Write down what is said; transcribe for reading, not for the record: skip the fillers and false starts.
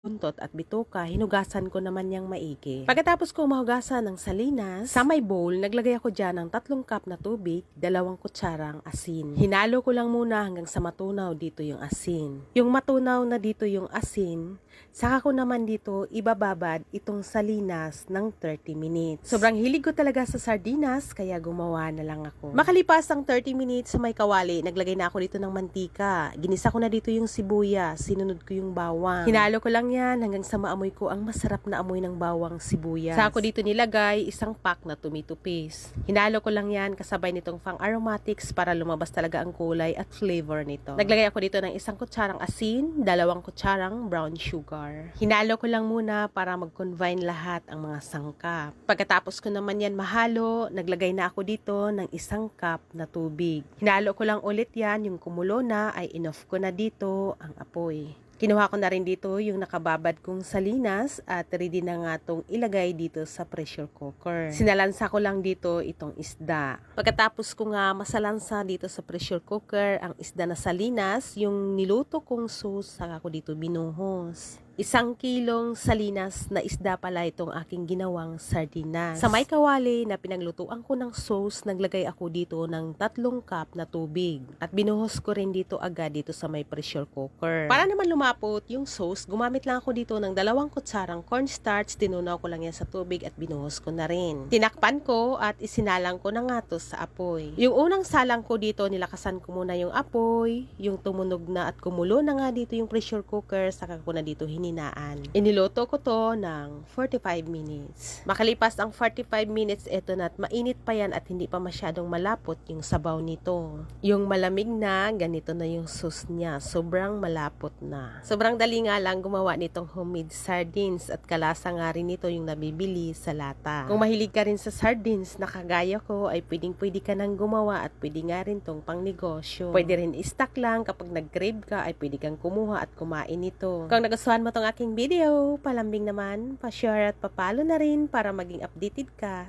buntot at bituka, hinugasan ko naman niyang maigi. Pagkatapos ko mahugasan ng salinas, sa may bowl, naglagay ako dyan ng 3 cup na tubig, 2 kutsarang asin. Hinalo ko lang muna hanggang sa matunaw dito yung asin. Yung matunaw na dito yung asin, saka ko naman dito ibababad itong salinas ng 30 minutes. Sobrang hilig ko talaga sa sardinas, kaya gumawa na lang ako. Makalipas ang 30 minutes sa may kawali, naglagay na ako dito ng mantika. Ginisa ko na dito yung sibuyas, sinunod ko yung bawang. Hinalo ko lang yan hanggang sa maamoy ko ang masarap na amoy ng bawang sibuyas. Saka ko dito nilagay 1 pack na tomato paste. Hinalo ko lang yan kasabay nitong pang aromatics para lumabas talaga ang kulay at flavor nito. Naglagay ako dito ng 1 kutsarang asin, 2 kutsarang brown sugar. Hinalo ko lang muna para mag-combine lahat ang mga sangkap. Pagkatapos ko naman yan mahalo, naglagay na ako dito ng 1 cup na tubig. Hinalo ko lang ulit yan, yung kumulo na ay inoff ko na dito ang apoy. Kinuha ko na rin dito yung nakababad kong salinas at ready na nga itong ilagay dito sa pressure cooker. Sinalansa ko lang dito itong isda. Pagkatapos ko nga masalansa dito sa pressure cooker ang isda na salinas, yung niluto kong sauce, saka ko dito binuhos. 1 kilong salinas na isda pala itong aking ginawang sardinas. Sa may kawali na pinaglutuan ko ng sauce, naglagay ako dito ng 3 cup na tubig. At binuhos ko rin dito agad dito sa may pressure cooker. Para naman lumapot yung sauce, gumamit lang ako dito ng 2 kutsarang cornstarch. Tinunaw ko lang yan sa tubig at binuhos ko na rin. Tinakpan ko at isinalang ko na nga to sa apoy. Yung unang salang ko dito, nilakasan ko muna yung apoy. Yung tumunog na at kumulo na nga dito yung pressure cooker, saka ko na dito hininaan. Iniluto ko to ng 45 minutes. Makalipas ang 45 minutes, eto na at mainit pa yan at hindi pa masyadong malapot yung sabaw nito. Yung malamig na, ganito na yung sauce niya. Sobrang malapot na. Sobrang dali nga lang gumawa nitong homemade sardines at kalasa nga rin nito yung nabibili sa lata. Kung mahilig ka rin sa sardines na kagaya ko, ay pwedeng-pwede ka nang gumawa at pwede nga rin tong pang negosyo. Pwede rin i-stock lang kapag nag-crave ka, ay pwede kang kumuha at kumain ito. Kung nagustuhan mo tong aking video, palambing naman, pa-share at papalo na rin para maging updated ka